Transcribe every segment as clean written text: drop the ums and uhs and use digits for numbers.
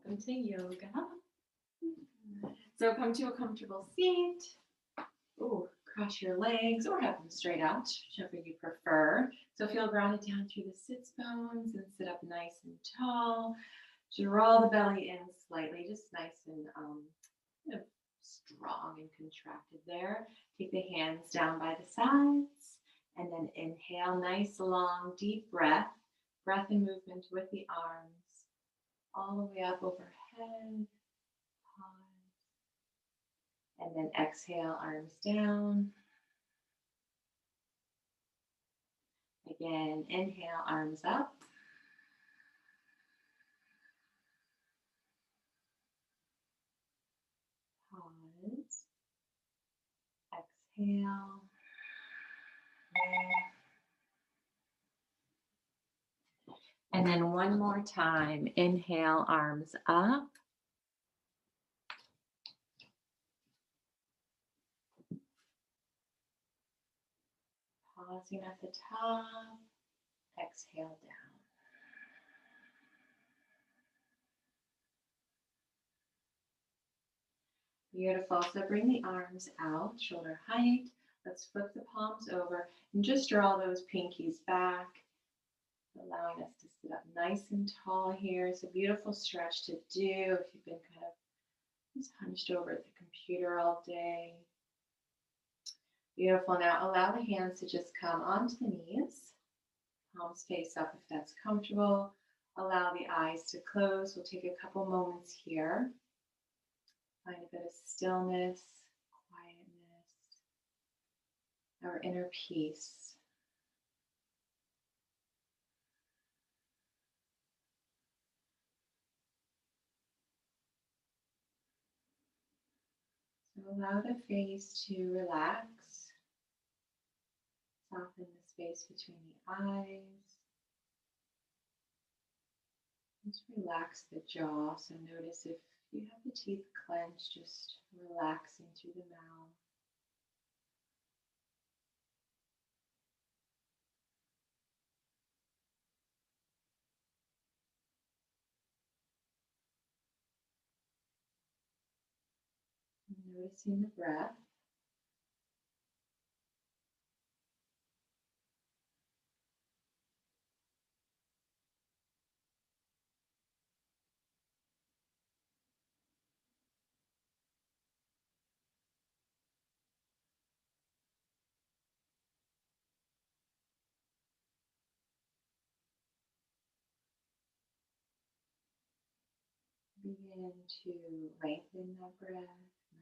Welcome to yoga. So come to a comfortable seat. Ooh, cross your legs or have them straight out, whichever you prefer. So feel grounded down through the sits bones and sit up nice and tall. Draw the belly in slightly, just nice and kind of strong and contracted there. Take the hands down by the sides and then inhale, nice, long, deep breath. Breath and movement with the arms all the way up overhead. Pause. And then exhale, arms down. Again, inhale, arms up. Pause. Exhale. And then one more time, inhale, arms up. Pausing at the top, exhale down. Beautiful. So bring the arms out, shoulder height. Let's flip the palms over and just draw those pinkies back, allowing us to sit up nice and tall here. It's a beautiful stretch to do if you've been kind of just hunched over at the computer all day. Beautiful. Now allow the hands to just come onto the knees. Palms face up if that's comfortable. Allow the eyes to close. We'll take a couple moments here. Find a bit of stillness, quietness, our inner peace. So allow the face to relax. Soften the space between the eyes. Just relax the jaw. So notice if you have the teeth clenched, just relaxing through the mouth. And noticing the breath. Begin to lengthen that breath.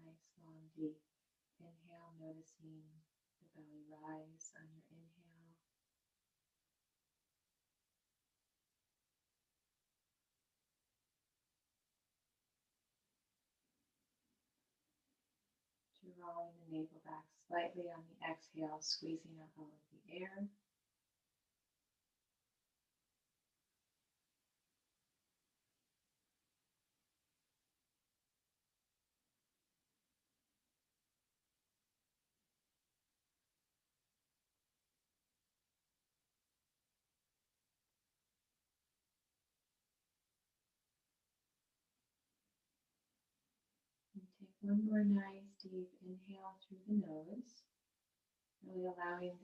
Nice, long, deep inhale, noticing the belly rise on your inhale. Drawing the navel back slightly on the exhale, squeezing out all of the air. And take one more nice deep inhale through the nose, really allowing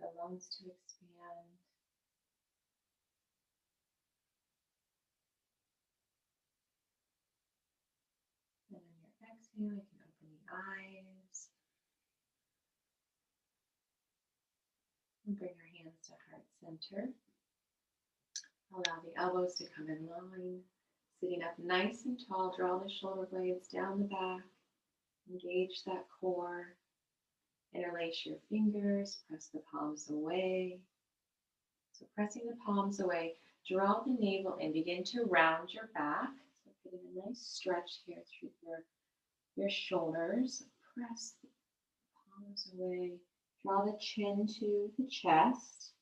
the lungs to expand. And on your exhale, you can open the eyes. And bring our hands to heart center. Allow the elbows to come in line. Sitting up nice and tall, draw the shoulder blades down the back. Engage that core. Interlace your fingers, press the palms away. So pressing the palms away, draw the navel in. Begin to round your back. So getting a nice stretch here through your shoulders. Press the palms away. Draw the chin to the chest.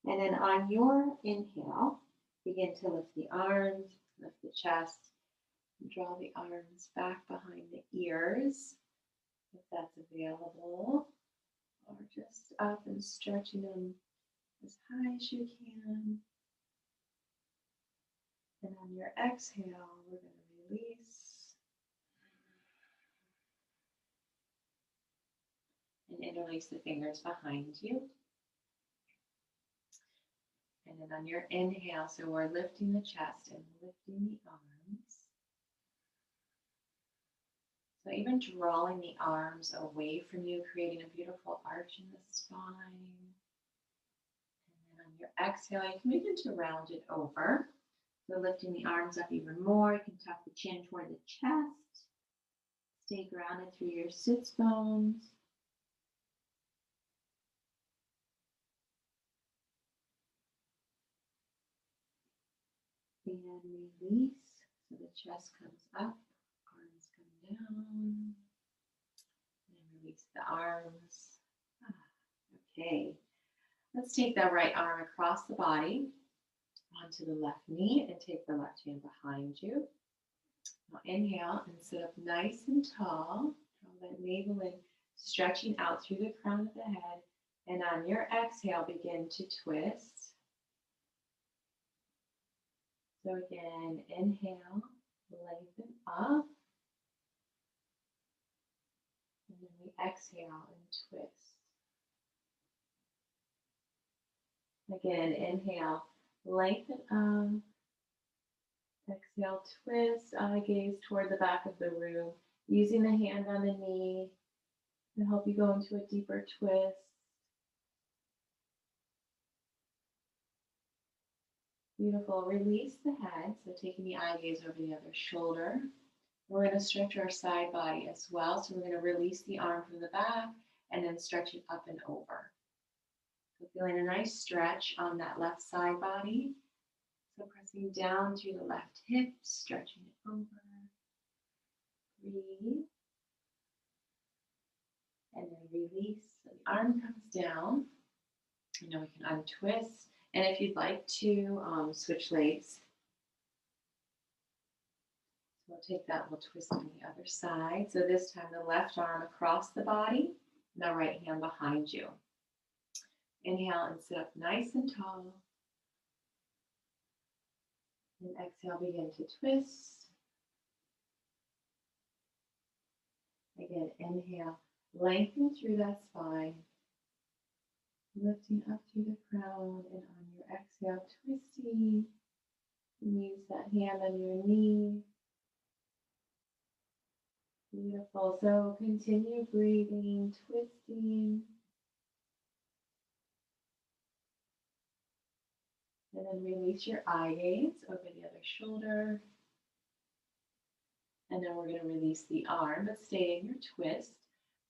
And then on your inhale, begin to lift the arms, lift the chest, and draw the arms back behind the ears, if that's available, or just up and stretching them as high as you can. And on your exhale, we're going to release and interlace the fingers behind you. And then on your inhale, so we're lifting the chest and lifting the arms. So even drawing the arms away from you, creating a beautiful arch in the spine. And then on your exhale, you can begin to round it over. So lifting the arms up even more. You can tuck the chin toward the chest. Stay grounded through your sits bones. And release. So the chest comes up, arms come down. And release the arms. Okay. Let's take that right arm across the body onto the left knee and take the left hand behind you. Now inhale and sit up nice and tall. Draw that navel in, stretching out through the crown of the head. And on your exhale, begin to twist. So again, inhale, lengthen up. And then we exhale and twist. Again, inhale, lengthen up. Exhale, twist, eye gaze toward the back of the room, using the hand on the knee to help you go into a deeper twist. Beautiful. Release the head, so taking the eye gaze over the other shoulder. We're going to stretch our side body as well, so we're going to release the arm from the back and then stretch it up and over. So feeling a nice stretch on that left side body. So pressing down through the left hip, stretching it over. Breathe. And then release. So the arm comes down. And now we can untwist. And if you'd like to switch legs, so we'll take that, we'll twist on the other side. So this time the left arm across the body, and the right hand behind you. Inhale and sit up nice and tall. And exhale, begin to twist. Again, inhale, lengthen through that spine. Lifting up through the crown, and on your exhale, twisting. Use that hand on your knee. Beautiful. So continue breathing, twisting. And then release your eye gaze over the other shoulder. And then we're going to release the arm, but stay in your twist.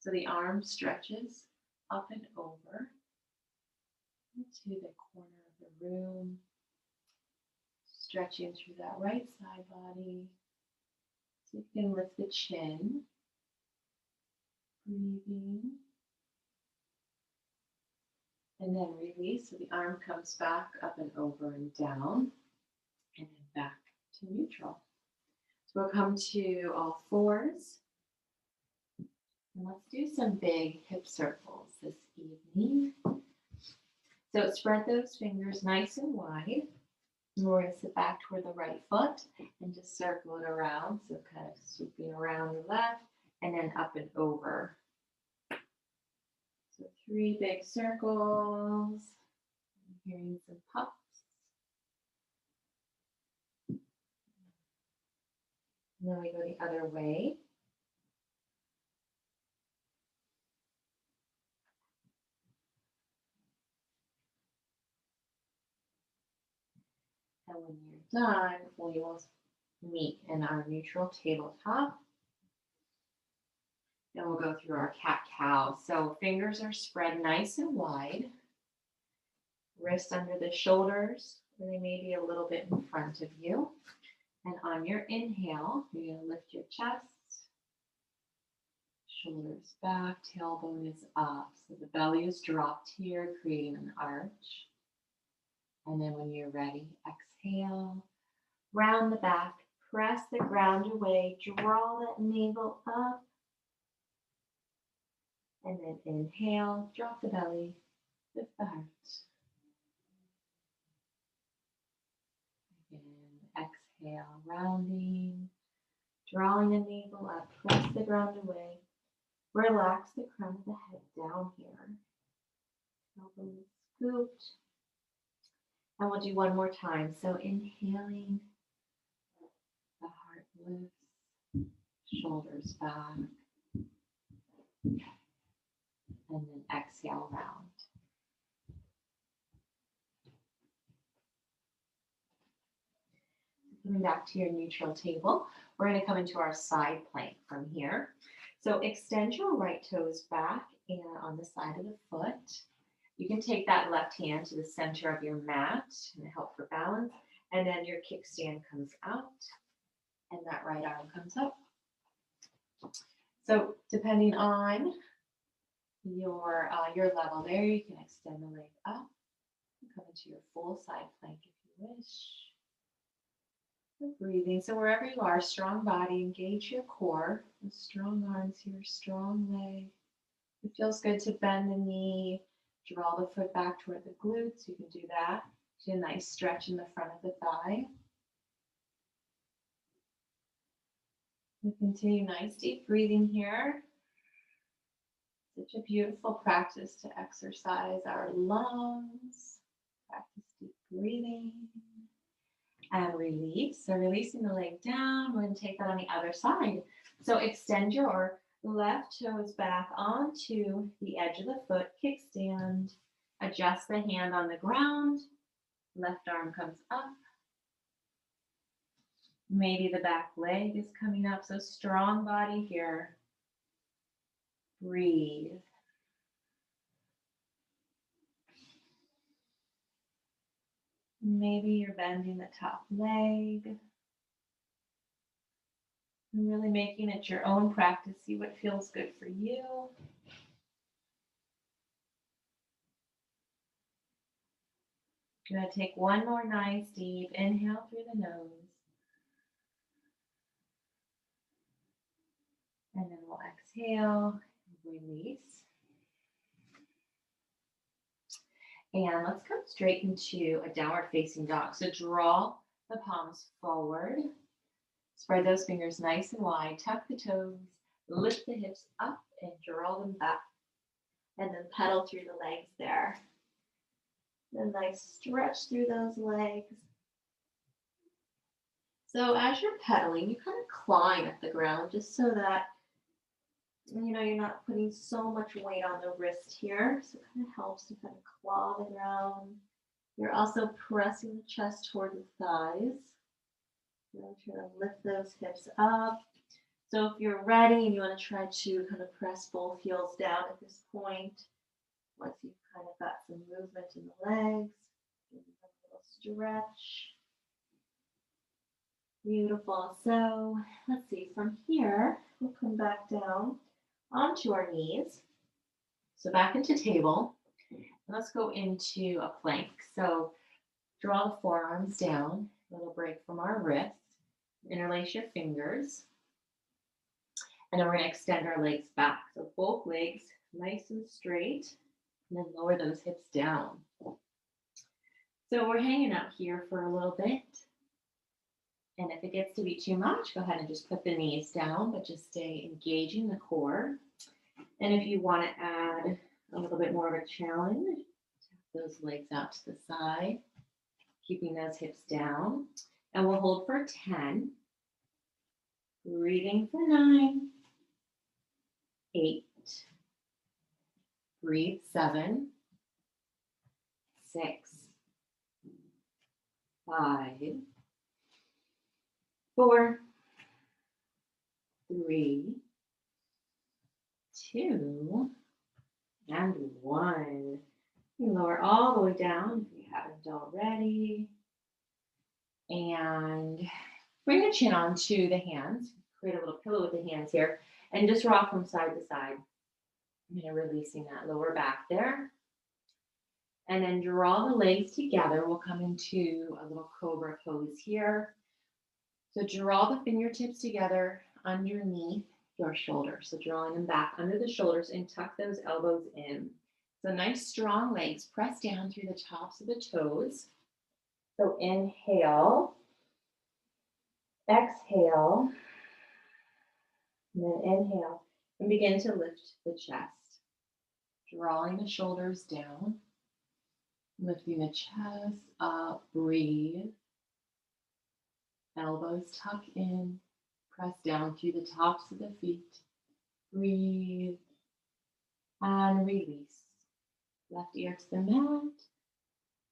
So the arm stretches up and over into the corner of the room. Stretching through that right side body. So you can lift the chin. Breathing. And then release, so the arm comes back up and over and down, and then back to neutral. So we'll come to all fours. And let's do some big hip circles this evening. So spread those fingers nice and wide. And we're going to sit back toward the right foot and just circle it around. So kind of sweeping around the left and then up and over. So 3 big circles. I'm hearing some puffs. And then we go the other way. And when you're done, we will meet in our neutral tabletop. Then we'll go through our cat-cow. So fingers are spread nice and wide. Wrists under the shoulders, or they may be a little bit in front of you. And on your inhale, you're going to lift your chest. Shoulders back, tailbone is up. So the belly is dropped here, creating an arch. And then when you're ready, exhale. Round the back, press the ground away, draw that navel up. And then inhale, drop the belly, lift the heart. Again, Grounding, drawing the navel up, press the ground away. Relax the crown of the head down here. Elbows scooped. And we'll do one more time. So inhaling, the heart lifts, shoulders back. And then exhale round. Coming back to your neutral table, we're going to come into our side plank from here. So extend your right toes back and on the side of the foot. You can take that left hand to the center of your mat and help for balance. And then your kickstand comes out and that right arm comes up. So depending on your level there, you can extend the leg up and come into your full side plank if you wish. Breathing. So wherever you are, strong body, engage your core. Strong arms here, strong leg. It feels good to bend the knee, draw the foot back toward the glutes. You can do that. Do a nice stretch in the front of the thigh. And continue nice deep breathing here. Such a beautiful practice to exercise our lungs. Practice deep breathing. And release. So releasing the leg down, we're going to take that on the other side. So extend your left toes back onto the edge of the foot, kickstand, adjust the hand on the ground, left arm comes up. Maybe the back leg is coming up, so strong body here. Breathe. Maybe you're bending the top leg. And really making it your own practice. See what feels good for you. You're going to take one more nice deep inhale through the nose. And then we'll exhale and release. And let's come straight into a downward facing dog. So draw the palms forward. Spread those fingers nice and wide. Tuck the toes. Lift the hips up and draw them back. And then pedal through the legs there. A nice stretch through those legs. So as you're pedaling, you kind of climb at the ground just so that you're not putting so much weight on the wrist here. So it kind of helps to kind of claw the ground. You're also pressing the chest toward the thighs. You're trying to lift those hips up. So if you're ready and you want to try to kind of press both heels down at this point, once you've kind of got some movement in the legs, give them a little stretch. Beautiful. So let's see, from here, we'll come back down onto our knees. So back into table. Let's go into a plank. So draw the forearms down, a little break from our wrists. Interlace your fingers. And then we're going to extend our legs back. So both legs nice and straight. And then lower those hips down. So we're hanging out here for a little bit. And if it gets to be too much, go ahead and just put the knees down, but just stay engaging the core. And if you want to add a little bit more of a challenge, tap those legs out to the side, keeping those hips down. And we'll hold for 10. Breathing for 9, 8. Breathe 7, 6, 5, 4, 3, 2, and 1. You lower all the way down if you haven't already. And bring the chin onto the hands. Create a little pillow with the hands here. And just rock from side to side. Releasing that lower back there. And then draw the legs together. We'll come into a little Cobra Pose here. So draw the fingertips together underneath your shoulders. So drawing them back under the shoulders and tuck those elbows in. So nice strong legs. Press down through the tops of the toes. So inhale. Exhale, and then inhale, and begin to lift the chest, drawing the shoulders down, lifting the chest up, breathe. Elbows tuck in, press down through the tops of the feet, breathe, and release. Left ear to the mat,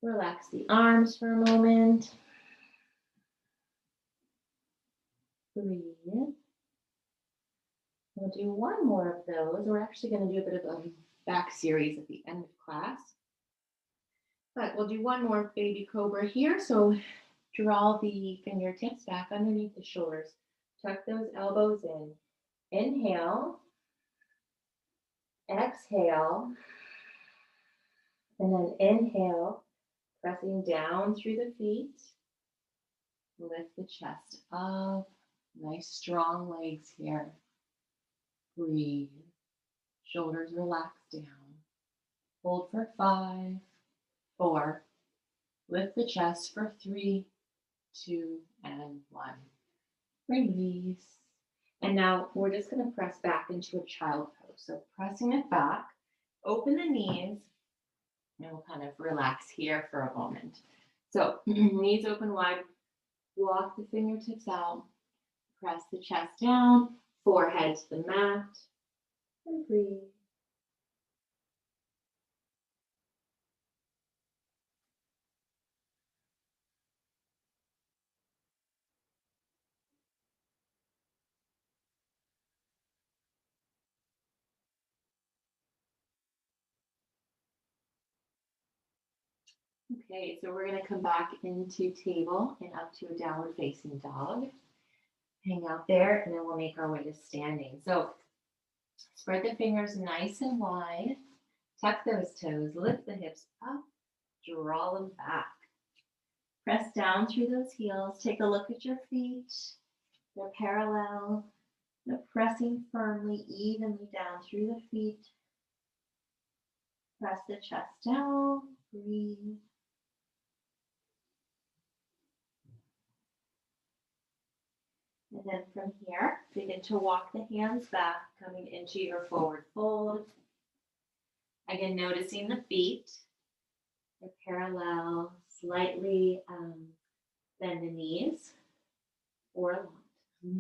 relax the arms for a moment, breathe. We'll do one more of those. We're actually going to do a bit of a back series at the end of class. But we'll do one more baby cobra here. So draw the fingertips back underneath the shoulders. Tuck those elbows in. Inhale. Exhale. And then inhale, pressing down through the feet. Lift the chest up. Nice strong legs here. Breathe. Shoulders relax down. Hold for 5, 4. Lift the chest for 3, 2, and 1. Release. And now we're just going to press back into a child pose. So pressing it back, open the knees, and we'll kind of relax here for a moment. So knees open wide, walk the fingertips out, press the chest down, forehead to the mat, and breathe. Okay, so we're going to come back into table and up to a downward facing dog. Hang out there, and then we'll make our way to standing. So spread the fingers nice and wide. Tuck those toes, lift the hips up, draw them back. Press down through those heels. Take a look at your feet. They're parallel. They're pressing firmly, evenly down through the feet. Press the chest down. Breathe. And then from here, begin to walk the hands back, coming into your forward fold. Again, noticing the feet. They're parallel, slightly bend the knees or a lot.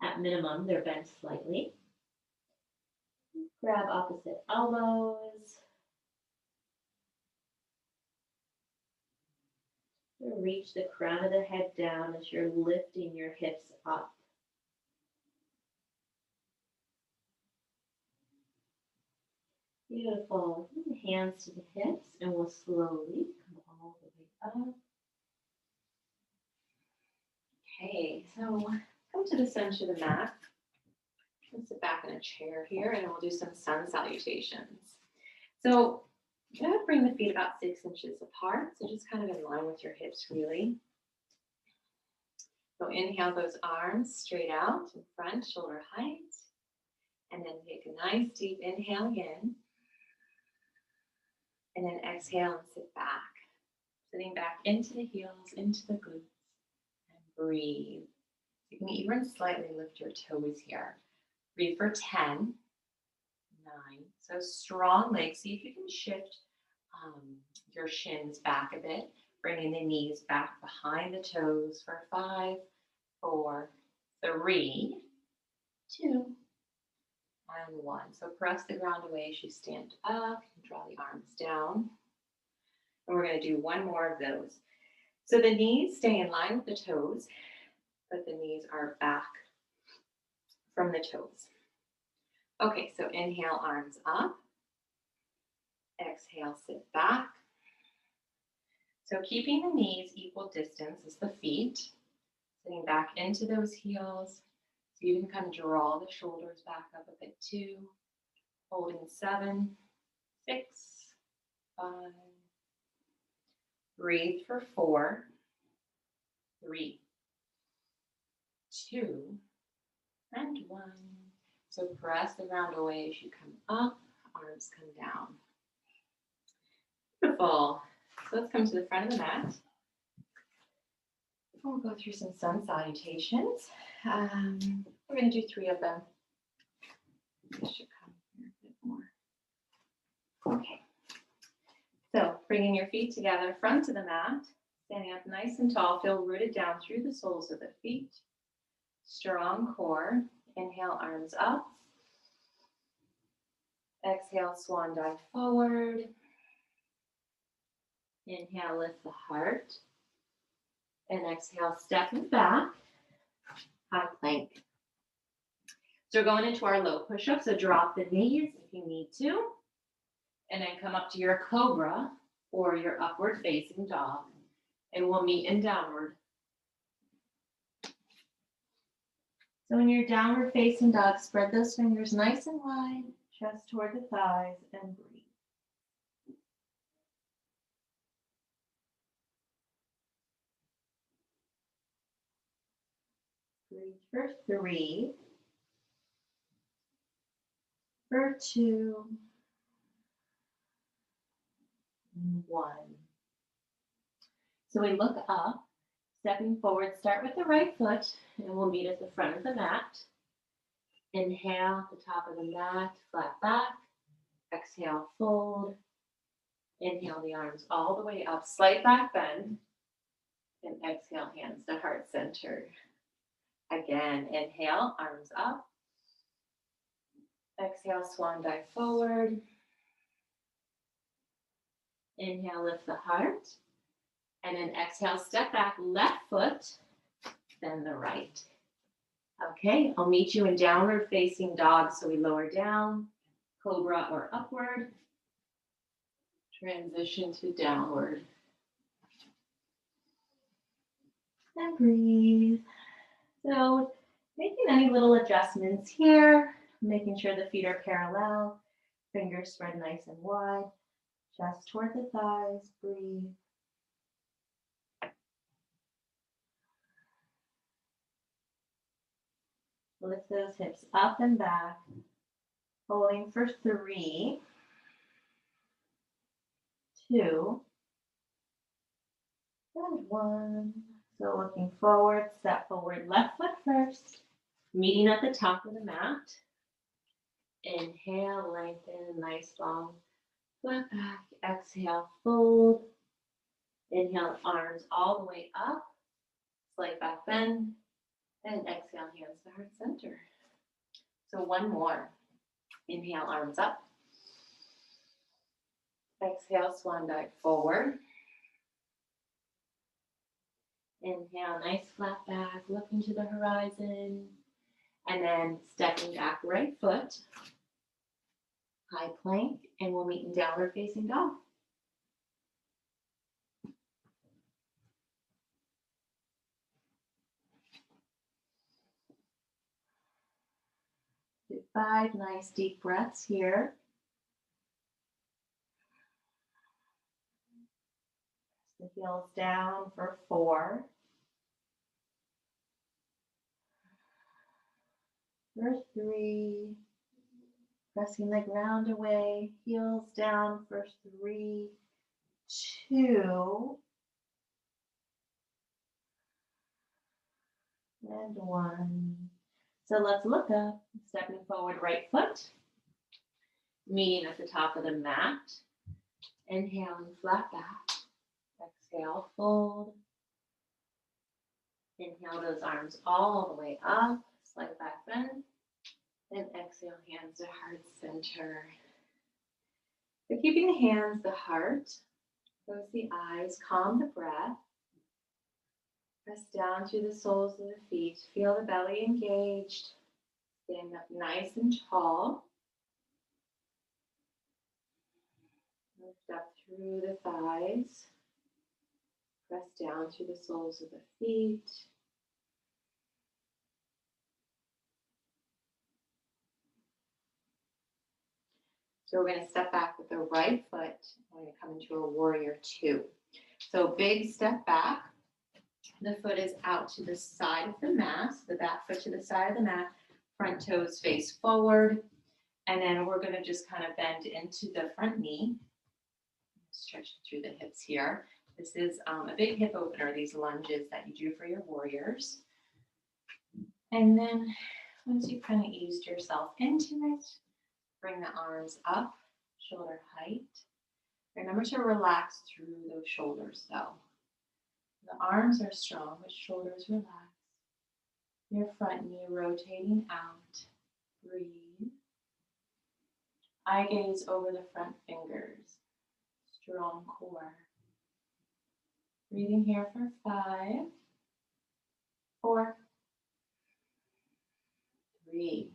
At minimum, they're bent slightly. Grab opposite elbows. Reach the crown of the head down as you're lifting your hips up. Beautiful. Hands to the hips, and we'll slowly come all the way up. Okay, so come to the center of the mat. Let's sit back in a chair here, and we'll do some sun salutations. So I'm going to bring the feet about 6 inches apart, so just kind of in line with your hips, really. So inhale those arms straight out in front, shoulder height. And then take a nice deep inhale again. And then exhale and sit back. Sitting back into the heels, into the glutes. And breathe. You can even slightly lift your toes here. Breathe for 10, 9. So strong legs. See if you can shift your shins back a bit. Bringing the knees back behind the toes for 5, 4, 3, 2, and 1. So press the ground away as you stand up and draw the arms down. And we're going to do one more of those. So the knees stay in line with the toes, but the knees are back from the toes. Okay, so inhale, arms up. Exhale, sit back. So keeping the knees equal distance as the feet, sitting back into those heels. So you can kind of draw the shoulders back up a bit too. Holding 7, 6, 5. Breathe for 4, 3, 2, and 1. So press the ground away as you come up, arms come down. Beautiful. So let's come to the front of the mat. We'll go through some sun salutations. We're going to do 3 of them. This should come here a bit more. Okay. So bringing your feet together, front of the mat, standing up nice and tall. Feel rooted down through the soles of the feet. Strong core. Inhale, arms up. Exhale, swan dive forward. Inhale, lift the heart. And exhale, step it back. High plank. So we're going into our low push-up. So drop the knees if you need to. And then come up to your cobra or your upward facing dog. And we'll meet in downward. So in your downward facing dog, spread those fingers nice and wide, chest toward the thighs, and breathe. Breathe for 3, for 2, 1. So we look up, stepping forward, start with the right foot, and we'll meet at the front of the mat. Inhale, the top of the mat, flat back. Exhale, fold. Inhale, the arms all the way up, slight back bend. And exhale, hands to heart center. Again, inhale, arms up. Exhale, swan dive forward. Inhale, lift the heart. And then exhale, step back, left foot, then the right. Okay, I'll meet you in downward facing dog. So we lower down, cobra or upward. Transition to downward. And breathe. So making any little adjustments here, making sure the feet are parallel, fingers spread nice and wide, chest toward the thighs, breathe. Lift those hips up and back, holding for 3, 2, and 1. So looking forward, step forward, left foot first, meeting at the top of the mat. Inhale, lengthen, nice long flat back. Exhale, fold. Inhale, arms all the way up, slight back bend. And exhale, hands to heart center. So 1 more. Inhale, arms up. Exhale, swan dive forward. Inhale, nice flat back, looking to the horizon. And then stepping back, right foot. High plank, and we'll meet in downward facing dog. Do 5 nice deep breaths here. Press the heels down for 4. For 3. Pressing the ground away, heels down for 3, 2, and 1. So let's look up, stepping forward, right foot, meeting at the top of the mat. Inhaling, flat back. Exhale, fold. Inhale those arms all the way up, slight back bend. And exhale, hands to heart center. So keeping the hands, the heart, close the eyes, calm the breath. Press down through the soles of the feet. Feel the belly engaged. Stand up nice and tall. Lift up through the thighs. Press down through the soles of the feet. So we're going to step back with the right foot. We're going to come into a warrior 2. So big step back. The foot is out to the side of the mat. The back foot to the side of the mat. Front toes face forward. And then we're going to just kind of bend into the front knee. Stretch through the hips here. This is a big hip opener, these lunges that you do for your warriors. And then once you've kind of eased yourself into it, bring the arms up, shoulder height. Remember to relax through those shoulders though. The arms are strong, but shoulders relax. Your front knee rotating out. Breathe. Eye gaze over the front fingers. Strong core. Breathing here for 5, 4, 3.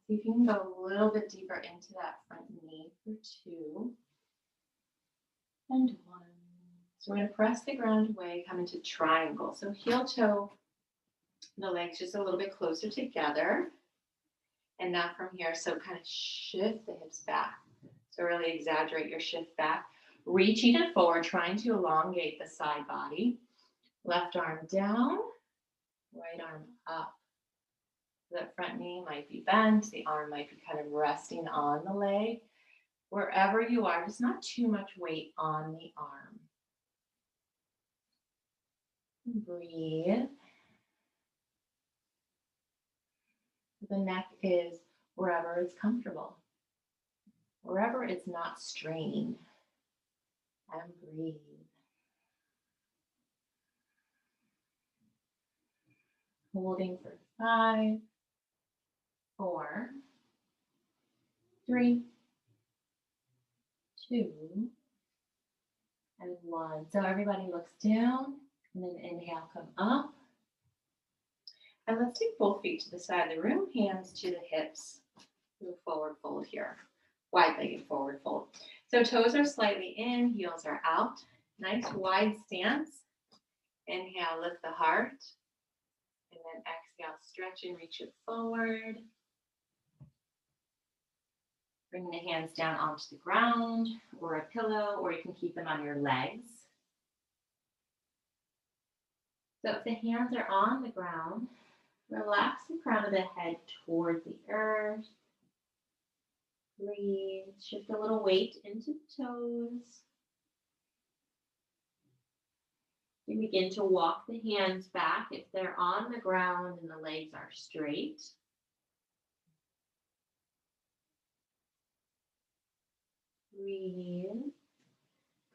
See if you can go a little bit deeper into that front knee for 2 and 1. So we're going to press the ground away, come into triangle. So heel toe, the legs just a little bit closer together. And now from here, so kind of shift the hips back. So really exaggerate your shift back. Reaching it forward, trying to elongate the side body. Left arm down, right arm up. The front knee might be bent, the arm might be kind of resting on the leg. Wherever you are, just not too much weight on the arm. Breathe. The neck is wherever it's comfortable, wherever it's not straining. And breathe. Holding for 5, 4, 3, 2, and 1. So everybody looks down, and then inhale, come up. And let's take both feet to the side of the room, hands to the hips. Do a forward fold here, wide-legged forward fold. So toes are slightly in, heels are out. Nice wide stance. Inhale, lift the heart. And then exhale, stretch and reach it forward. Bring the hands down onto the ground or a pillow, or you can keep them on your legs. So if the hands are on the ground, relax the crown of the head toward the earth. Breathe, shift a little weight into the toes. You begin to walk the hands back if they're on the ground and the legs are straight. Breathe.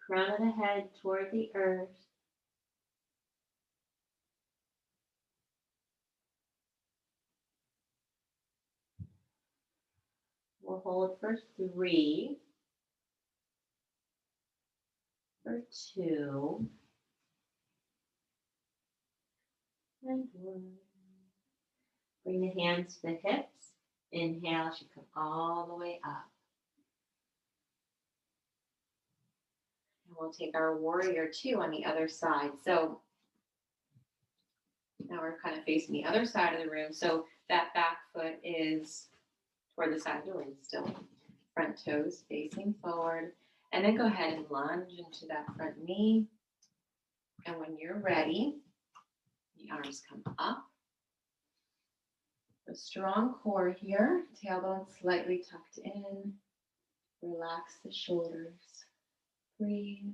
Crown of the head toward the earth. We'll hold for 3, for 2, and 1. Bring the hands to the hips. Inhale should come all the way up. And we'll take our warrior 2 on the other side. So now we're kind of facing the other side of the room. So that back foot is toward the side of the room still. Front toes facing forward. And then go ahead and lunge into that front knee. And when you're ready, the arms come up. A strong core here. Tailbone slightly tucked in. Relax the shoulders. Breathe.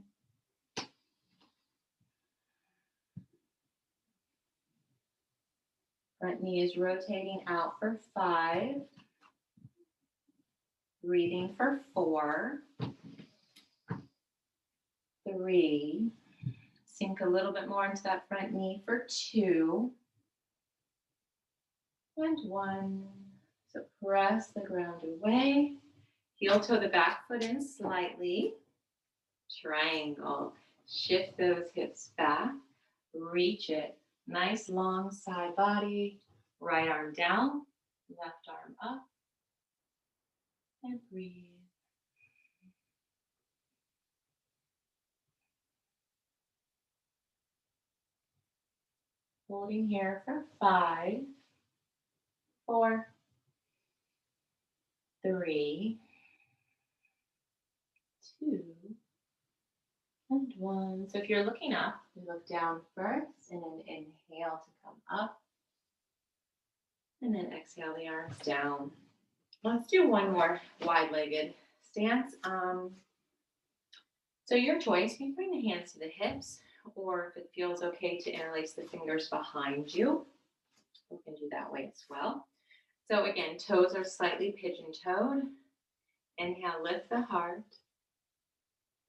Front knee is rotating out for 5. Breathing for 4, 3. Sink a little bit more into that front knee for 2. And 1. So press the ground away. Heel toe the back foot in slightly. Triangle. Shift those hips back. Reach it. Nice long side body. Right arm down. Left arm up. And breathe. Holding here for 5, 4, 3, 2, and 1. So if you're looking up, you look down first and then inhale to come up. And then exhale the arms down. Let's do one more wide-legged stance. So your choice, you can bring the hands to the hips, or if it feels okay to interlace the fingers behind you, we can do that way as well. So again, toes are slightly pigeon-toed. Inhale, lift the heart.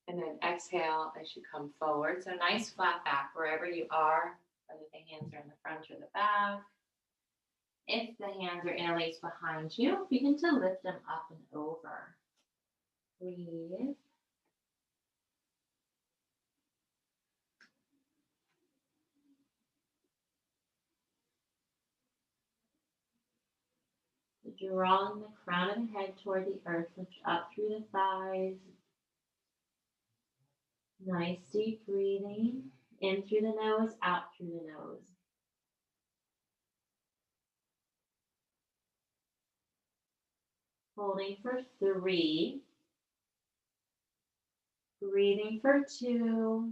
And then exhale as you come forward. So nice flat back wherever you are, whether the hands are in the front or the back. If the hands are interlaced behind you, begin to lift them up and over. Breathe. Drawing the crown of the head toward the earth, lift up through the thighs. Nice deep breathing. In through the nose, out through the nose. Holding for 3. Breathing for 2.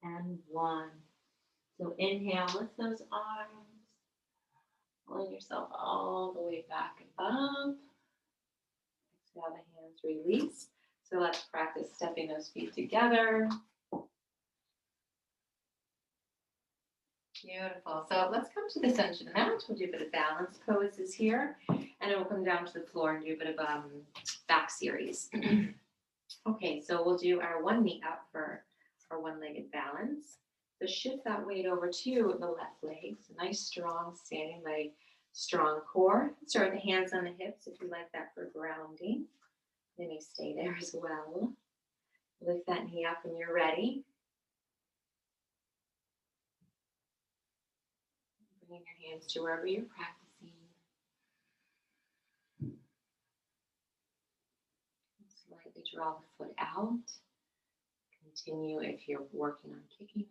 And 1. So inhale, lift those arms. Pulling yourself all the way back up. Exhale, the hands release. So let's practice stepping those feet together. Beautiful. So let's come to the center of the mat. We'll do a bit of balance poses here. And then we'll come down to the floor and do a bit of back series. Okay, so we'll do our one knee up for our one-legged balance. So shift that weight over to the left leg. So nice, strong standing leg, strong core. Start with the hands on the hips if you like that for grounding. They may stay there as well. Lift that knee up when you're ready. Bringing your hands to wherever you're practicing. Slightly draw the foot out. Continue if you're working on kicking out.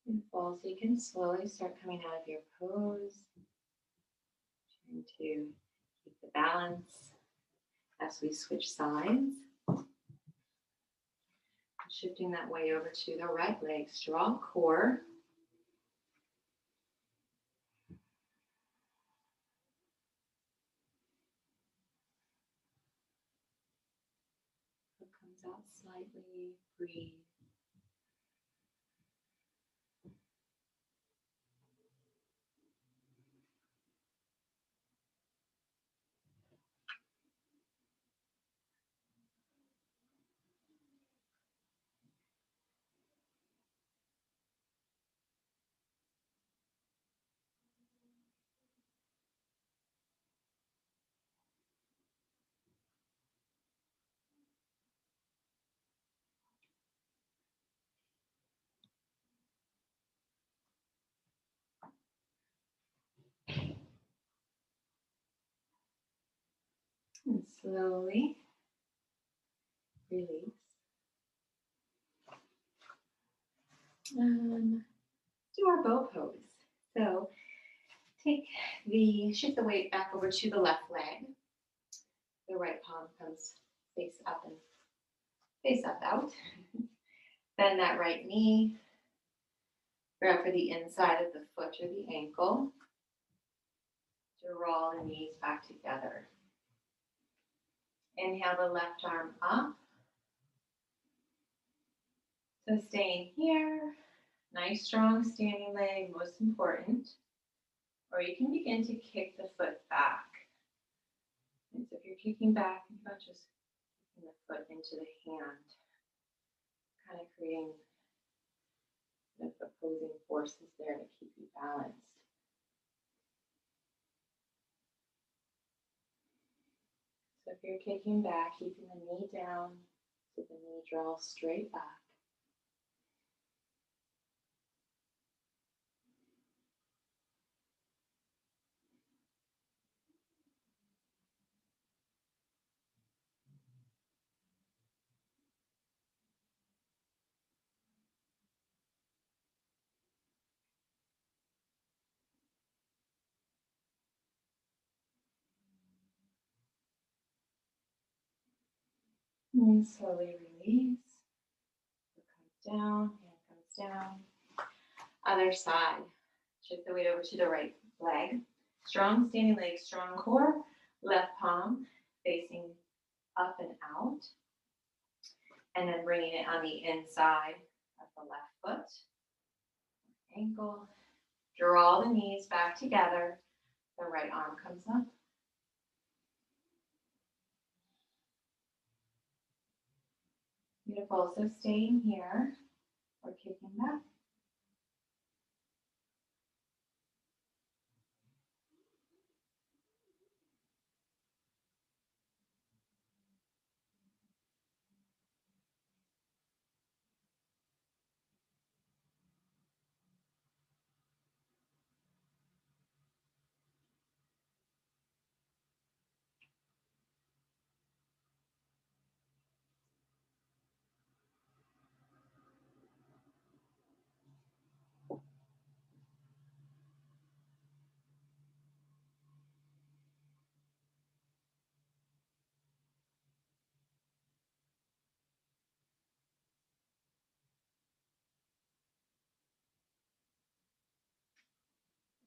Beautiful. So you can slowly start coming out of your pose. Trying to keep the balance as we switch sides. Shifting that way over to the right leg. Strong core. Foot comes out slightly. Breathe. And slowly release. Do our bow pose. So shift the weight back over to the left leg. The right palm comes face up and face up out. Bend that right knee. Grab for the inside of the foot or the ankle. Draw the knees back together. Inhale the left arm up. So staying here. Nice, strong standing leg, most important. Or you can begin to kick the foot back. And so if you're kicking back, think about just kicking the foot into the hand. Kind of creating the opposing forces there to keep you balanced. So if you're kicking back, keeping the knee down, so the knee draws straight back. And slowly release. Foot comes down, hand comes down. Other side. Shift the weight over to the right leg. Strong standing leg, strong core. Left palm facing up and out. And then bringing it on the inside of the left foot. Ankle. Draw the knees back together. The right arm comes up. Beautiful. So staying here or kicking back.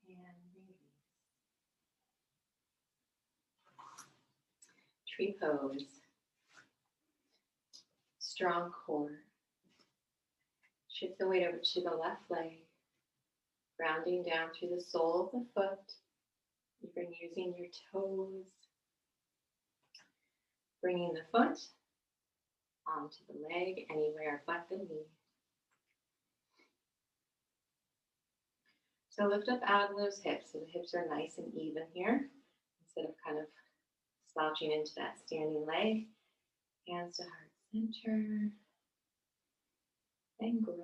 And release. Tree pose. Strong core. Shift the weight over to the left leg. Grounding down through the sole of the foot. You've been using your toes. Bringing the foot onto the leg anywhere but the knee. So lift up out of those hips. So the hips are nice and even here. Instead of kind of slouching into that standing leg. Hands to heart center. And grow.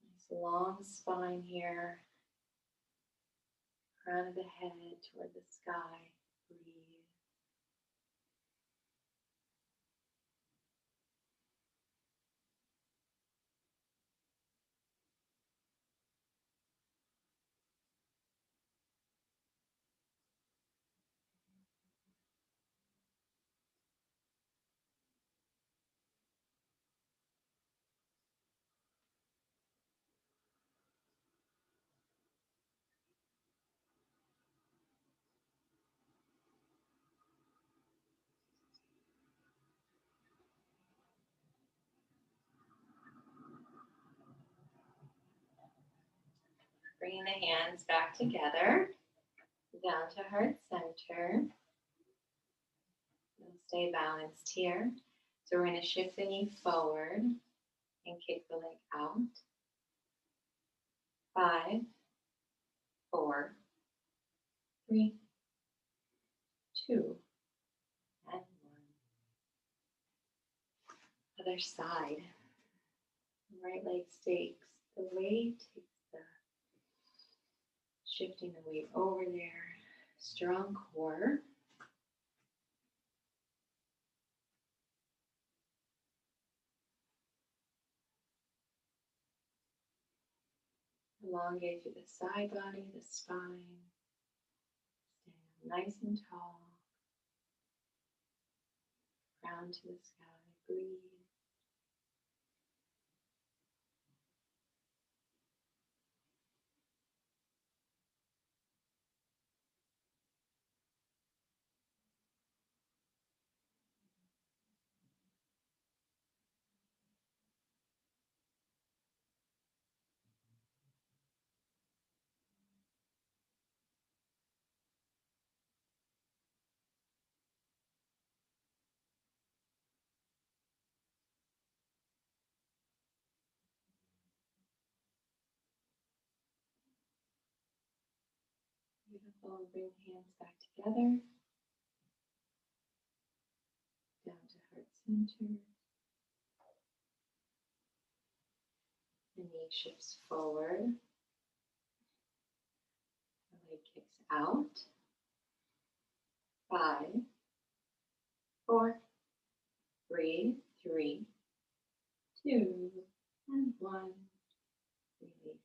Nice long spine here. Crown of the head toward the sky. Breathe. Bringing the hands back together, down to heart center. We'll stay balanced here. So we're going to shift the knee forward and kick the leg out. 5, 4, 3, 2, and 1. Other side. Right leg stakes the weight, takes the shifting the weight over there. Strong core. Elongate through the side body, the spine. Stand nice and tall. Crown to the sky. Breathe. Beautiful. Bring hands back together. Down to heart center. The knee shifts forward. The leg kicks out. 5, 4, 3, 3, 2, and 1. Release.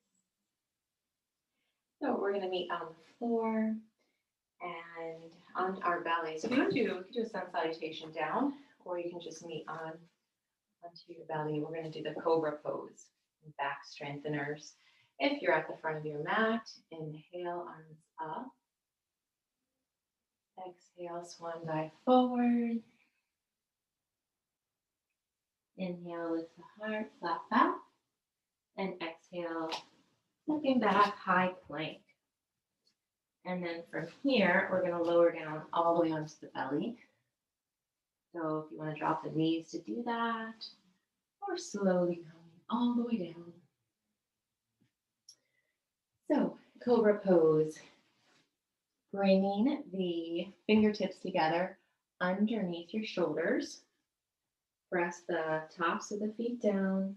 So we're going to meet on the floor. and on our belly. So if you want to do, we can do a sun salutation down, or you can just meet onto your belly. We're going to do the Cobra Pose, back strengtheners. If you're at the front of your mat, inhale, arms up. Exhale, swan dive forward. Inhale, lift the heart, flat back. And exhale, looking back, high plank. And then from here, we're going to lower down all the way onto the belly. So if you want to drop the knees to do that, or slowly coming all the way down. So, Cobra Pose. Bringing the fingertips together underneath your shoulders. Press the tops of the feet down.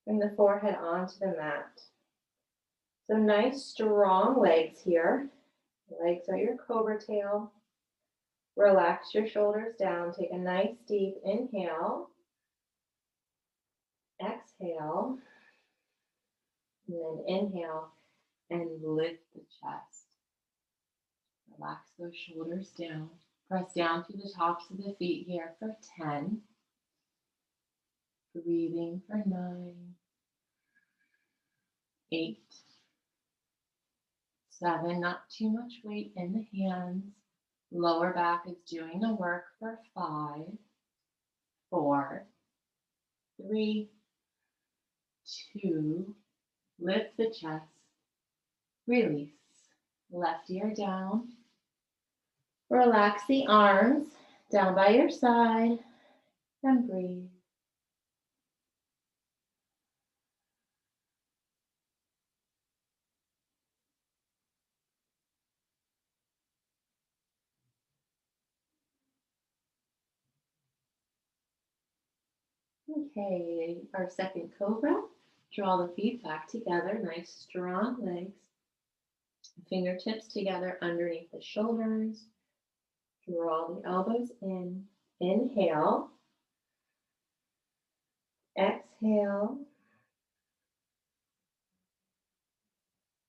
Bring the forehead onto the mat. So nice strong legs here. Legs are your cobra tail. Relax your shoulders down. Take a nice deep inhale. Exhale. And then inhale and lift the chest. Relax those shoulders down. Press down through the tops of the feet here for 10. Breathing for 9, 8, 7. Not too much weight in the hands. Lower back is doing the work for 5, 4, 3, 2. Lift the chest. Release. Left ear down. Relax the arms down by your side and breathe. Okay, our second cobra. Draw the feet back together, nice strong legs. Fingertips together underneath the shoulders. Draw the elbows in. Inhale. Exhale.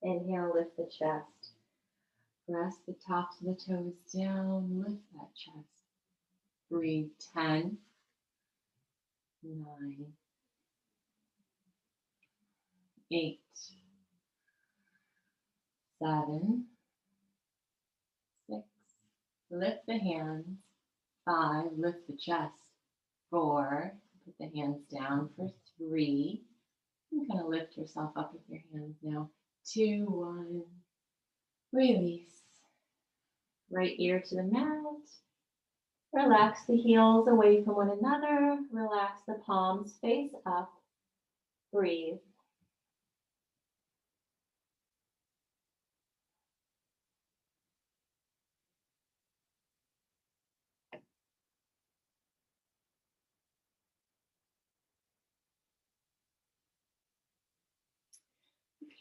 Inhale, lift the chest. Press the tops of the toes down, lift that chest. Breathe 10, 9, 8, 7, 6. Lift the hands. 5, lift the chest. 4, put the hands down for 3. You kind of lift yourself up with your hands now. 2, 1. Release. Right ear to the mat. Relax the heels away from one another. Relax the palms face up. Breathe.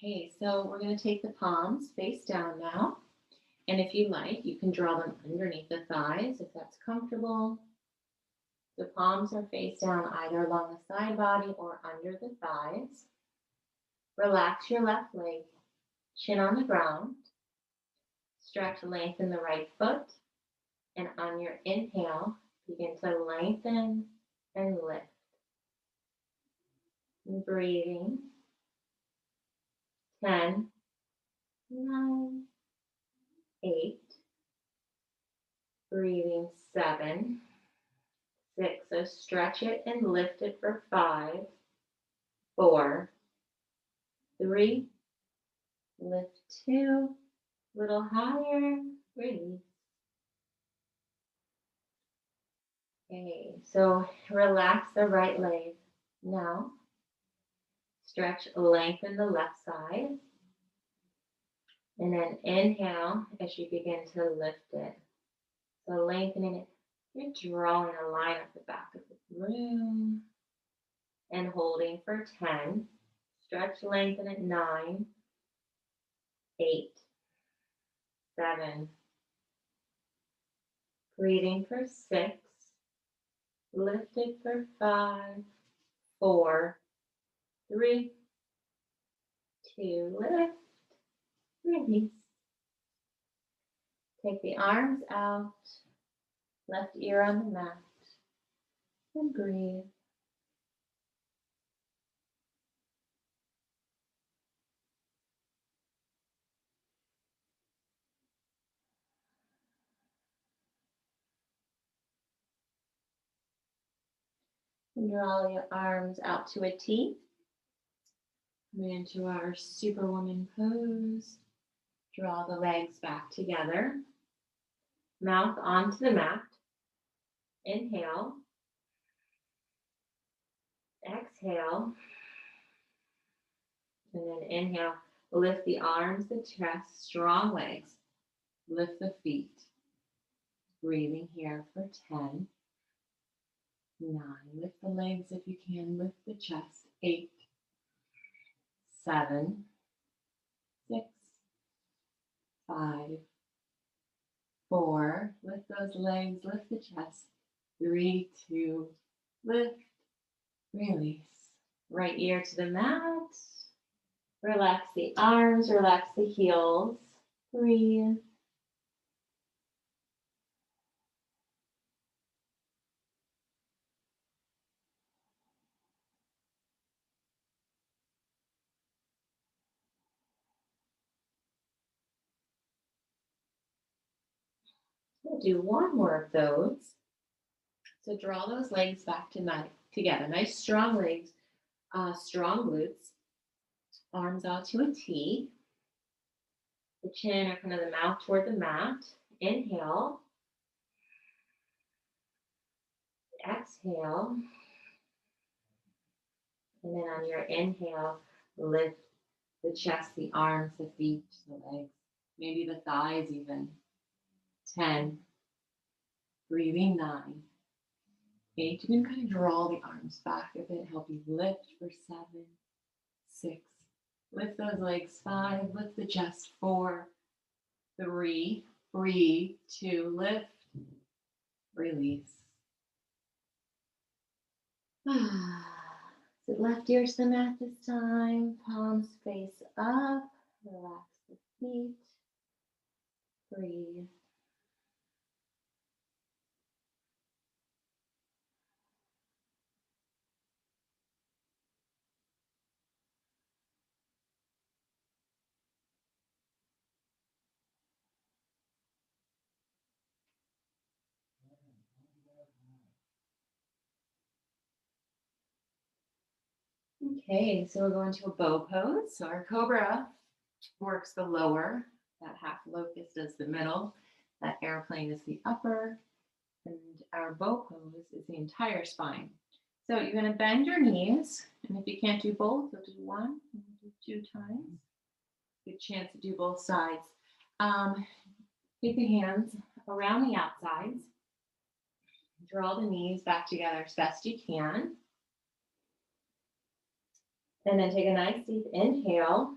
Okay, so we're going to take the palms face down now. And if you like, you can draw them underneath the thighs if that's comfortable. The palms are face down either along the side body or under the thighs. Relax your left leg, chin on the ground. Stretch, lengthen the right foot. And on your inhale, begin to lengthen and lift. And breathing. 10, 9, 8. Breathing 7, 6. So stretch it and lift it for 5, 4, 3. Lift 2. Little higher. Release. Okay, so relax the right leg. Now, stretch, lengthen the left side. And then inhale as you begin to lift it. So lengthening it, you're drawing a line up the back of the room. And holding for 10. Stretch, lengthen it. 9, 8, 7. Breathing for 6. Lift it for 5, 4, 3, 2. Lift. Release. Take the arms out, left ear on the mat, and breathe. And draw your arms out to a T. Come into our Superwoman Pose. Draw the legs back together. Mouth onto the mat. Inhale. Exhale. And then inhale. Lift the arms, the chest, strong legs. Lift the feet. Breathing here for 10. 9. Lift the legs if you can. Lift the chest. 8. 7. 6. 5. 4. Lift those legs. Lift the chest. 3, 2. Lift. Release. Right ear to the mat. Relax the arms. Relax the heels. Breathe. We'll do one more of those. So draw those legs back together. Nice strong legs, strong glutes. Arms out to a T. The chin or kind of the mouth toward the mat. Inhale. Exhale. And then on your inhale, lift the chest, the arms, the feet, the legs, maybe the thighs even. 10. Breathing 9. 8. You can kind of draw the arms back a bit, help you lift for 7. 6. Lift those legs. 5. Lift the chest. 4. 3. Breathe. 2. Lift. Release. So left ear to the mat this time. Palms face up. Relax the feet. Breathe. Okay, so we're going to a bow pose. So our cobra works the lower, that half locust does the middle, that airplane is the upper, and our bow pose is the entire spine. So you're going to bend your knees, and if you can't do both, you'll do one, you'll do 2 times. Good chance to do both sides. Take the hands around the outsides. Draw the knees back together as best you can. And then take a nice deep inhale.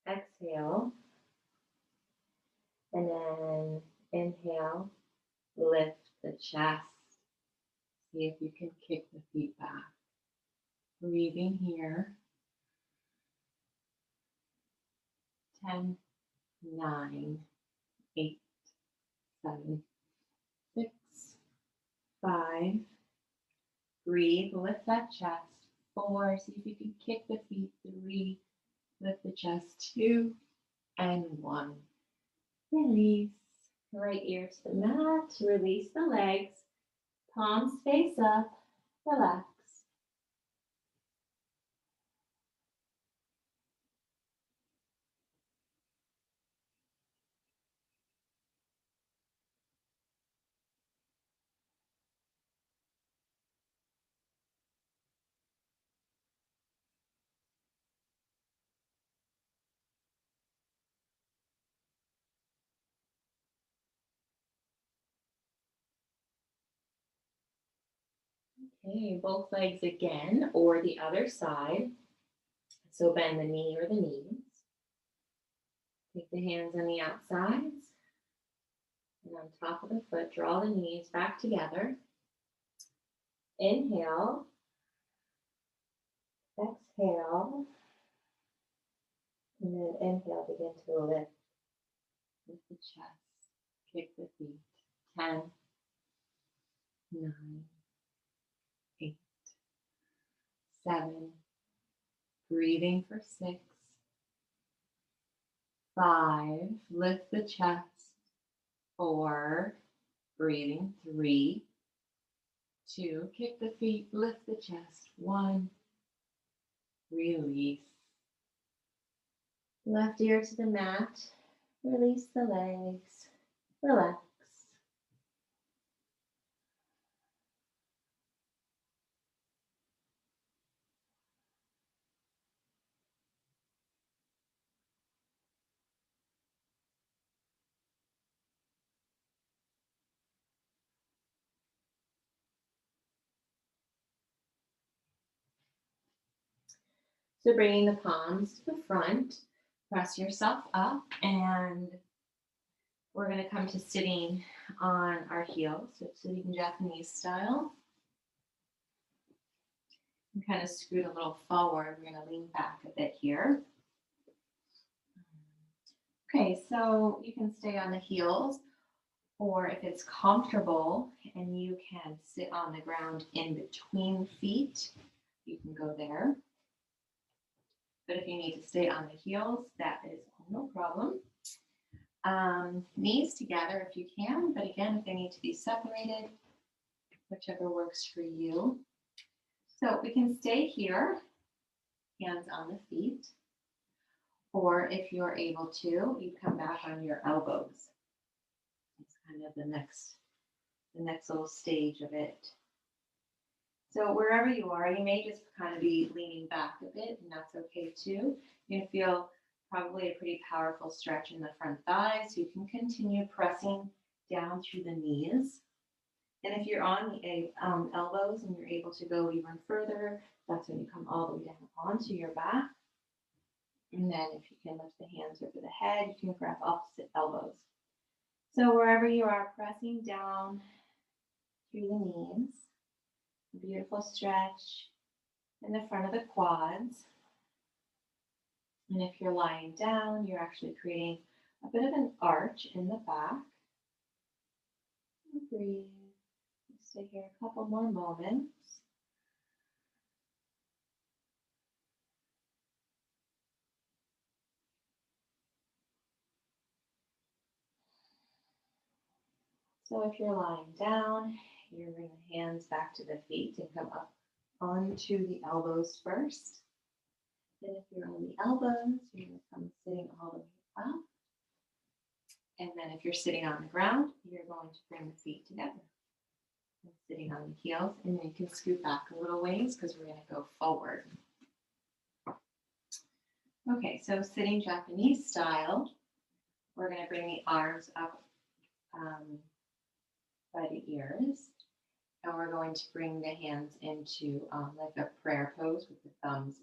Exhale. And then inhale. Lift the chest. See if you can kick the feet back. Breathing here. 10, 9, 8, 7, 6, 5. Breathe, lift that chest. 4, see if you can kick the feet. 3, lift the chest. 2, and 1. Release. Right ear to the mat. Release the legs. Palms face up. Relax. Okay, both legs again, or the other side. So bend the knee or the knees. Take the hands on the outsides. And on top of the foot, draw the knees back together. Inhale. Exhale. And then inhale, begin to lift Lift the chest. Kick the feet. 10, 9, 8, 7. Breathing for 6, 5. Lift the chest. 4. Breathing. 3, 2. Kick the feet. Lift the chest. 1. Release. Left ear to the mat. Release the legs. Relax. So bringing the palms to the front, press yourself up, and we're going to come to sitting on our heels, so sitting Japanese style. And kind of scoot a little forward. We're going to lean back a bit here. Okay, so you can stay on the heels, or if it's comfortable and you can sit on the ground in between feet, you can go there. But if you need to stay on the heels, that is no problem. Knees together if you can, but again, if they need to be separated, whichever works for you. So we can stay here, hands on the feet, or if you're able to, you come back on your elbows. It's kind of the next little stage of it. So wherever you are, you may just kind of be leaning back a bit, and that's okay too. You're going to feel probably a pretty powerful stretch in the front thighs. So you can continue pressing down through the knees. And if you're on the elbows and you're able to go even further, that's when you come all the way down onto your back. And then if you can lift the hands over the head, you can grab opposite elbows. So wherever you are, pressing down through the knees. Beautiful stretch in the front of the quads. And if you're lying down, you're actually creating a bit of an arch in the back. And breathe. Stay here a couple more moments. So if you're lying down, you bring the hands back to the feet and come up onto the elbows first. Then if you're on the elbows, you're going to come sitting all the way up. And then if you're sitting on the ground, you're going to bring the feet together. And sitting on the heels, and then you can scoot back a little ways because we're going to go forward. Okay, so sitting Japanese style, we're going to bring the arms up by the ears. And we're going to bring the hands into like a prayer pose with the thumbs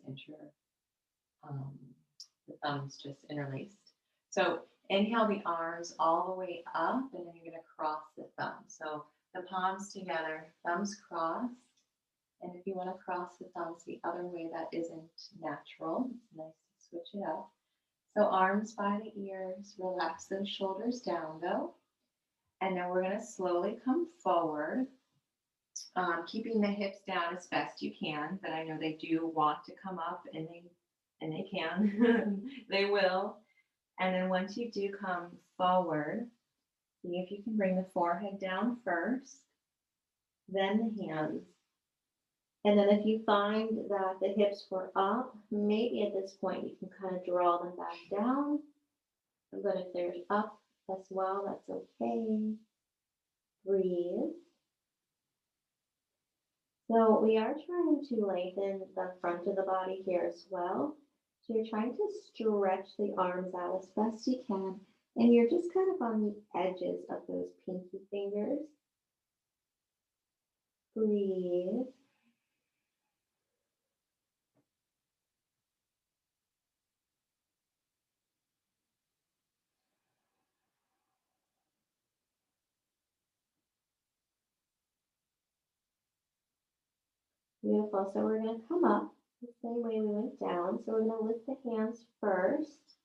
just interlaced. So inhale the arms all the way up, and then you're going to cross the thumbs. So the palms together, thumbs crossed. And if you want to cross the thumbs the other way, that isn't natural. It's nice to switch it up. So arms by the ears, relax those shoulders down though. And then we're going to slowly come forward. Keeping the hips down as best you can, but I know they do want to come up, and they can. They will. And then once you do come forward, see if you can bring the forehead down first, then the hands. And then if you find that the hips were up, maybe at this point you can kind of draw them back down. But if they're up as well, that's okay. Breathe. So we are trying to lengthen the front of the body here as well. So you're trying to stretch the arms out as best you can. And you're just kind of on the edges of those pinky fingers. Breathe. Beautiful. So we're going to come up the same way we went down. So we're going to lift the hands first,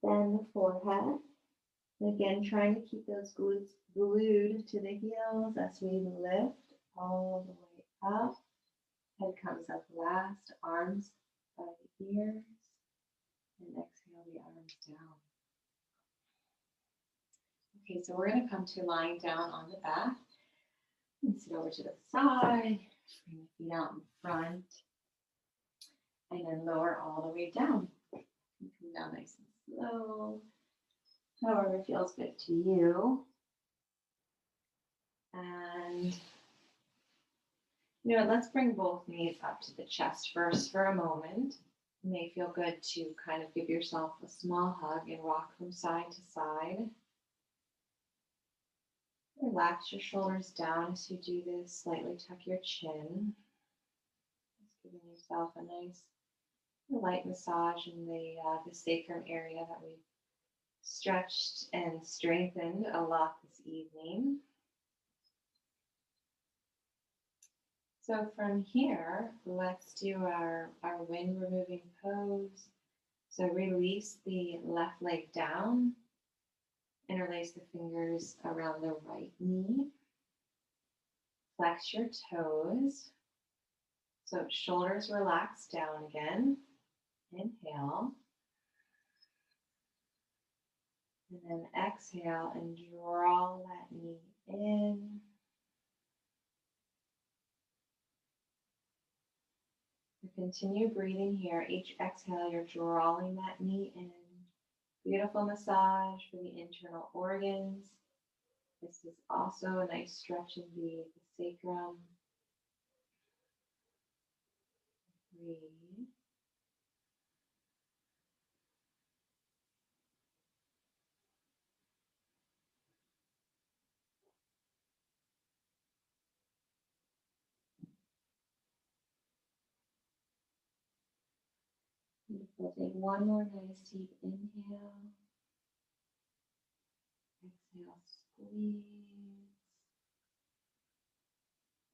then the forehead, Again, trying to keep those glutes glued to the heels as we lift all the way up. Head comes up last, arms by the ears, and exhale the arms down. Okay, so we're going to come to lying down on the back. And sit over to the side, bring the feet out in front, and then lower all the way down. You come down nice and slow, however feels good to you. And let's bring both knees up to the chest first for a moment. It may feel good to kind of give yourself a small hug and rock from side to side. Relax your shoulders down as you do this. Slightly tuck your chin. Just giving yourself a nice light massage in the sacrum area that we've stretched and strengthened a lot this evening. So from here, let's do our wind removing pose. So release the left leg down. Interlace the fingers around the right knee. Flex your toes. So shoulders relax down again. Inhale. And then exhale and draw that knee in. Continue breathing here. Each exhale, you're drawing that knee in. Beautiful massage for the internal organs. This is also a nice stretch in the sacrum. Breathe. Beautiful. Take one more nice deep inhale. Exhale, squeeze.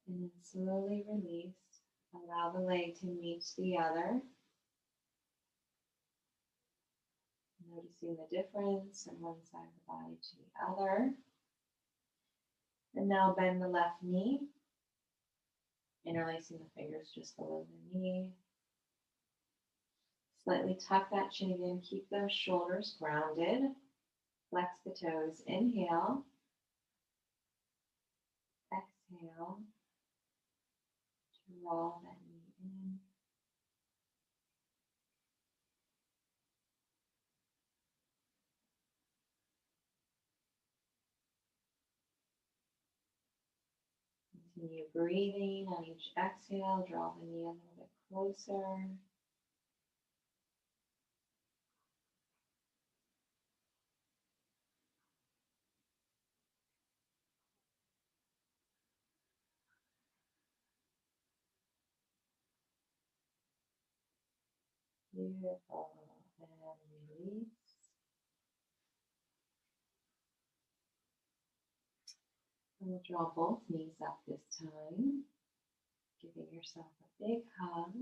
And then slowly release. Allow the leg to meet the other. Noticing the difference from one side of the body to the other. And now bend the left knee. Interlacing the fingers just below the knee. Slightly tuck that chin in. Keep those shoulders grounded. Flex the toes. Inhale. Exhale. Draw that knee in. Continue breathing on each exhale. Draw the knee a little bit closer. Beautiful. And release. And we'll draw both knees up this time. Giving yourself a big hug.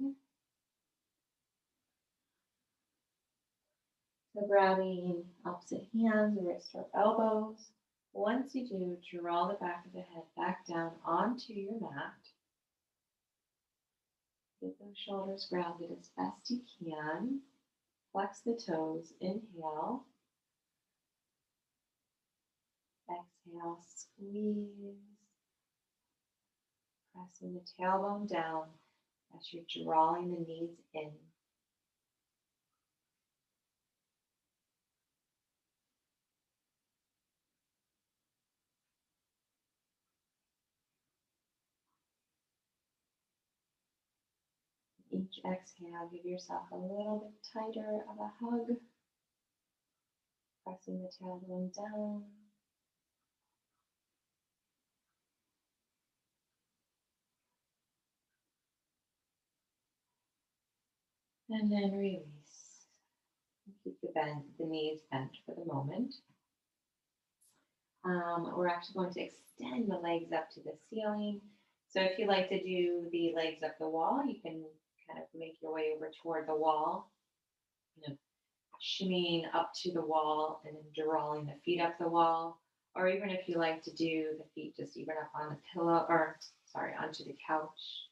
So grabbing opposite hands, wrist or elbows. Once you do, draw the back of the head back down onto your mat. Get those shoulders grounded as best you can. Flex the toes. Inhale. Exhale, squeeze. Pressing the tailbone down as you're drawing the knees in. Each exhale, give yourself a little bit tighter of a hug. Pressing the tailbone down. And then release. Keep the knees bent for the moment. We're actually going to extend the legs up to the ceiling. So if you like to do the legs up the wall, you can kind of make your way over toward the wall. shimmying up to the wall and then drawing the feet up the wall. Or even if you like to do the feet just even up on the pillow, or sorry, onto the couch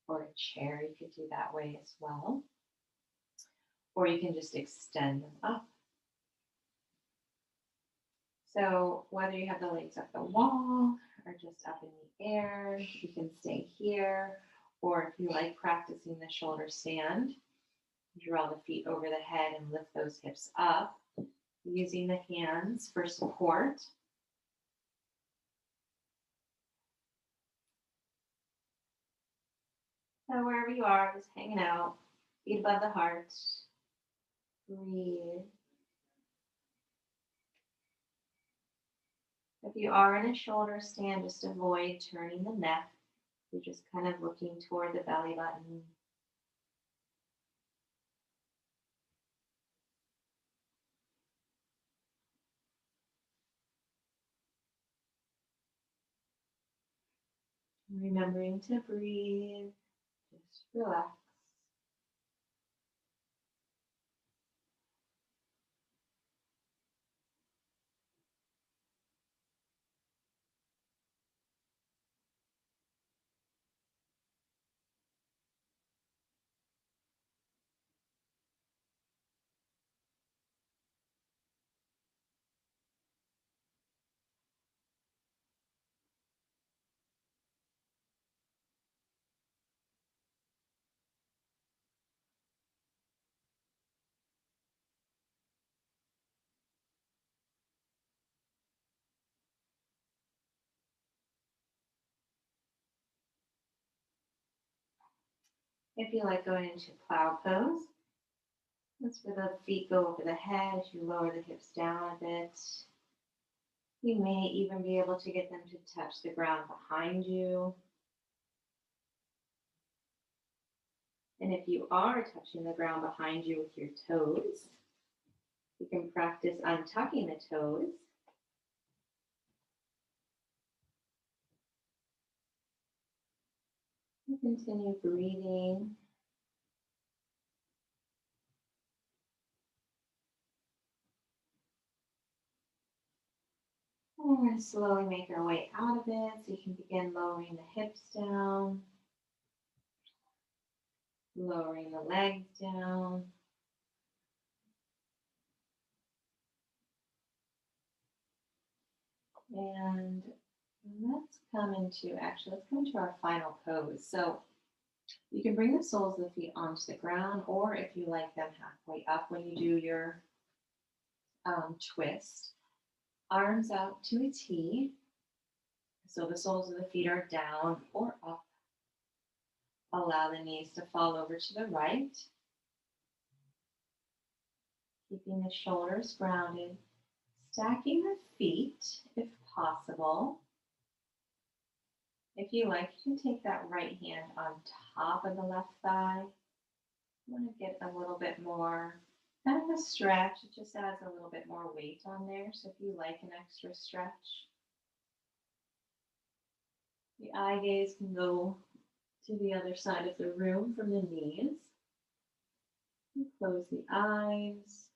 or a chair, you could do that way as well. Or you can just extend them up. So whether you have the legs up the wall or just up in the air, you can stay here. Or if you like practicing the shoulder stand, draw the feet over the head and lift those hips up, using the hands for support. So wherever you are, just hanging out, feet above the heart, breathe. If you are in a shoulder stand, just avoid turning the neck. You're just kind of looking toward the belly button. Remembering to breathe, just relax. If you like going into plow pose, that's where the feet go over the head as you lower the hips down a bit. You may even be able to get them to touch the ground behind you. And if you are touching the ground behind you with your toes, you can practice untucking the toes. And continue breathing. And we're going to slowly make our way out of it so you can begin lowering the hips down, lowering the legs down. And let's come into our final pose. So you can bring the soles of the feet onto the ground, or if you like them halfway up when you do your twist, arms out to a T. So the soles of the feet are down or up. Allow the knees to fall over to the right. Keeping the shoulders grounded. Stacking the feet if possible. If you like, you can take that right hand on top of the left thigh. You want to get a little bit more, kind of a stretch. It just adds a little bit more weight on there. So if you like an extra stretch, the eye gaze can go to the other side of the room from the knees. And close the eyes.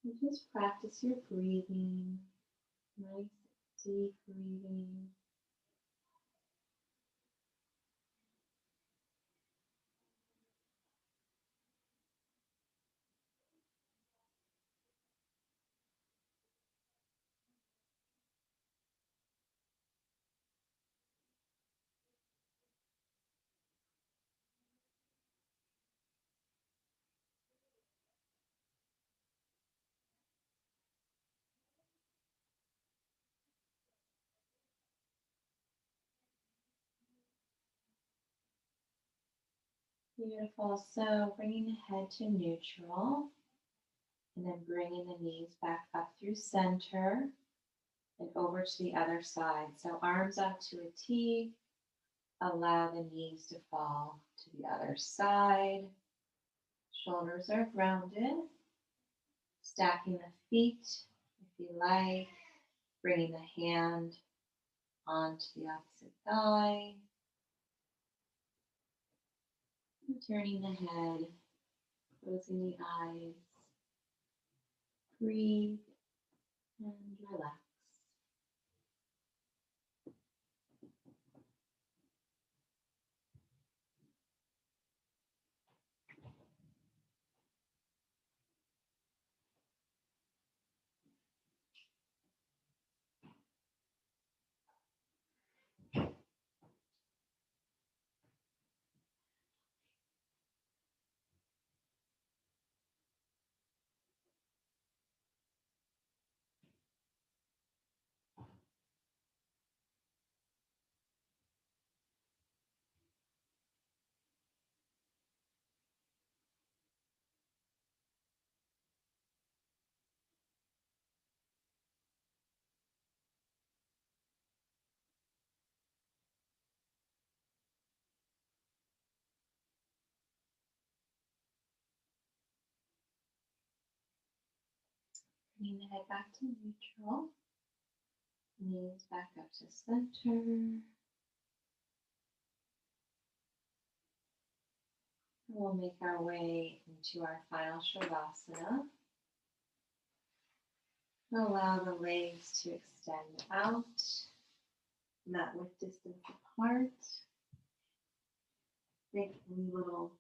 And just practice your breathing. Nice, deep breathing. Beautiful. So bringing the head to neutral and then bringing the knees back up through center and over to the other side. So arms out to a T. Allow the knees to fall to the other side. Shoulders are grounded. Stacking the feet if you like. Bringing the hand onto the opposite thigh. And turning the head Closing the eyes. Breathe and relax. Bringing the head back to neutral. Knees back up to center. We'll make our way into our final Shavasana. Allow the legs to extend out, mat width distance apart. Make a little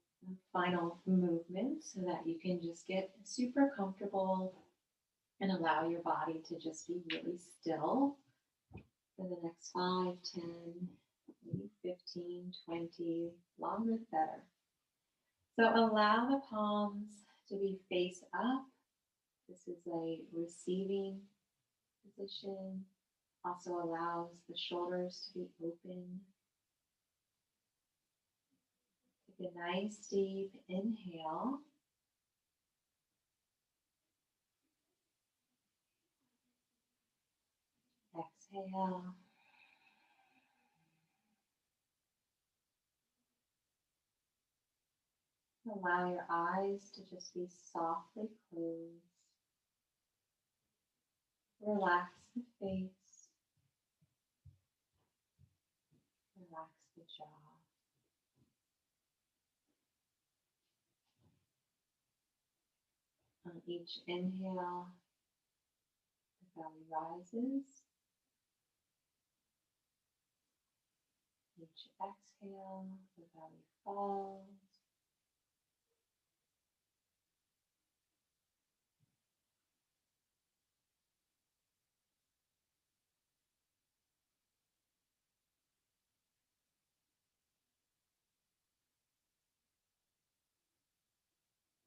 final movement so that you can just get super comfortable and allow your body to just be really still for the next 5, 10, maybe 15, 20, longer the better. So allow the palms to be face up. This is a receiving position. Also allows the shoulders to be open. Take a nice deep inhale. Exhale. Allow your eyes to just be softly closed. Relax the face. Relax the jaw. On each inhale, the belly rises. Each exhale, the belly falls.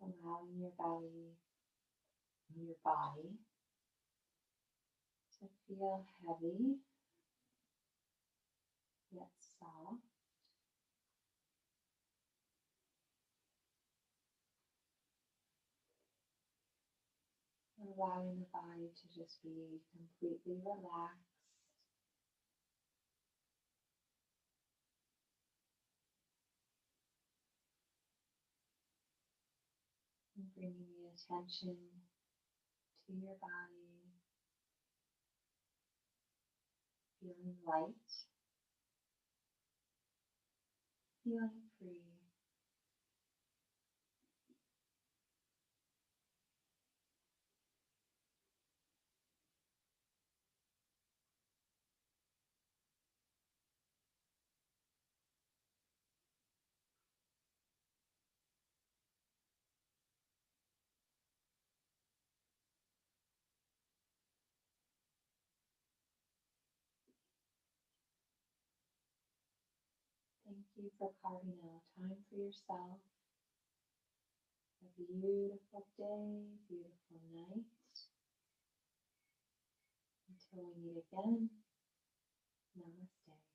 Allowing your belly and your body to feel heavy, yet soft. Allowing the body to just be completely relaxed. And bringing the attention to your body, feeling light, feeling free. Thank you for carving out time for yourself. A beautiful day, beautiful night. Until we meet again, namaste.